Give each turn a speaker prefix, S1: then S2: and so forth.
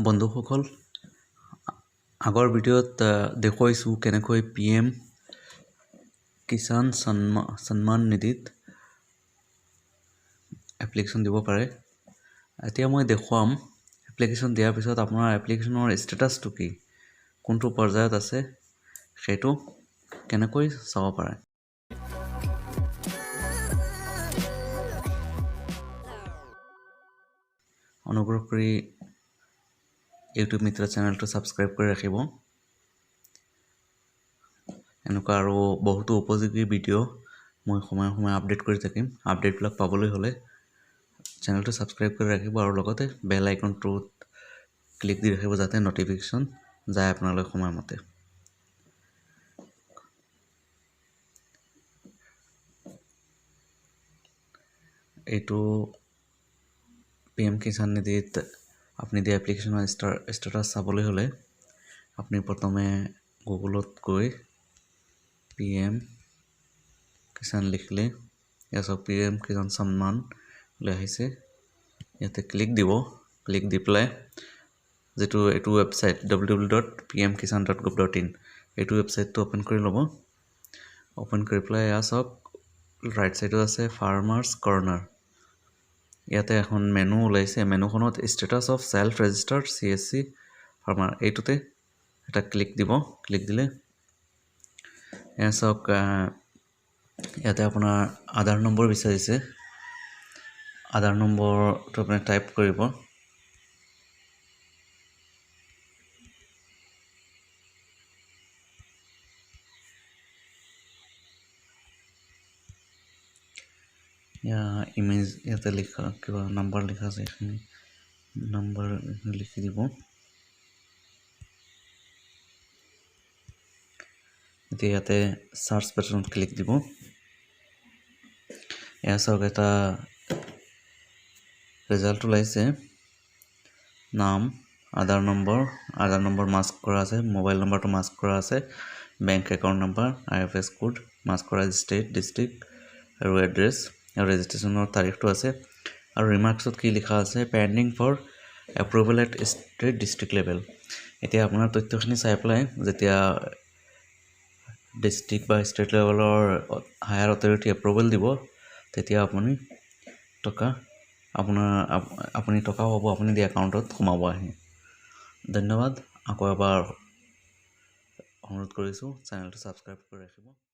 S1: বন্ধুসকল আগৰ ভিডিঅ'ত দেখুৱাইছোঁ কেনেকৈ PM কিষাণ সন্মান নিধিত এপ্লিকেশ্যন দিব পাৰে। এতিয়া মই দেখুৱাম এপ্লিকেশ্যন দিয়াৰ পিছত আপোনাৰ এপ্লিকেশ্যনৰ ষ্টেটাছটো কি, কোনটো পৰ্যায়ত আছে সেইটো কেনেকৈ চাব পাৰে। অনুগ্ৰহ কৰি ইউটিউব মিত্ৰ চেনেলটো ছাবস্ক্ৰাইব কৰি ৰাখিব। এনেকুৱা আৰু বহুতো উপযোগী ভিডিঅ' মই সময়ে সময়ে আপডেট কৰি থাকিম। আপডেটবিলাক পাবলৈ হ'লে চেনেলটো ছাবস্ক্ৰাইব কৰি ৰাখিব আৰু লগতে বেল আইকনটোত ক্লিক দি ৰাখিব যাতে ন'টিফিকেশ্যন যায় আপোনালৈ সময়মতে। এইটো PM কিষাণ নিধিত আপুনি দিয়া এপ্লিকেশ্যনৰ ষ্টেটাছ চাবলৈ হ'লে আপুনি প্ৰথমে গুগলত গৈ PM কিষাণ লিখিলে ইয়াত চাওক PM কিষাণ সন্মান লৈ আহিছে। ইয়াতে ক্লিক দিব, ক্লিক দি পেলাই এইটো ৱেবছাইট www.pmkishan.gov.in এইটো ৱেবছাইটটো অ'পেন কৰি ল'ব। অ'পেন কৰি পেলাই এয়া চাওক ৰাইট ছাইডত আছে ফাৰ্মাৰ্ছ কৰ্ণাৰ। ইয়াতে এখন মেনু ওলাইছে, মেনুখনত status of self registered CSC farmer এইটোতে এটা ক্লিক দিব। ক্লিক দিলে এয়া চাওক ইয়াতে আপোনাৰ আধাৰ নম্বৰ বিচাৰিছে। আধাৰ নম্বৰটো আপুনি টাইপ কৰিব। ইমেজ ইয়াতে লিখা কিবা নাম্বাৰ লিখা আছে, এইখিনি নাম্বাৰ লিখি দিব। এতিয়া ইয়াতে চাৰ্চ বাটনত ক্লিক দিব। এয়া চাওক এটা ৰিজাল্ট ওলাইছে। নাম, আধাৰ নম্বৰ মাস্ক কৰা আছে, মোবাইল নম্বৰটো মাস্ক কৰা আছে, bank account number, IFS code mask কৰা, ষ্টেট, ডিষ্ট্ৰিক্ট আৰু এড্ৰেছ আৰু ৰেজিষ্ট্ৰেশ্যনৰ তাৰিখটো আছে। আৰু ৰিমাৰ্কছত কি লিখা আছে, pending for approval at state district level. এতিয়া আপোনাৰ তথ্যখিনি চাই পেলাই যেতিয়া ডিষ্ট্ৰিক্ট বা ষ্টেট লেভেলৰ হায়াৰ অথৰিটি এপ্ৰুভেল দিব তেতিয়া আপুনি টকা পাব, আপুনি দিয়া একাউণ্টত সোমাব আহি। ধন্যবাদ। আকৌ এবাৰ অনুৰোধ কৰিছোঁ চেনেলটো ছাবস্ক্ৰাইব কৰি ৰাখিব।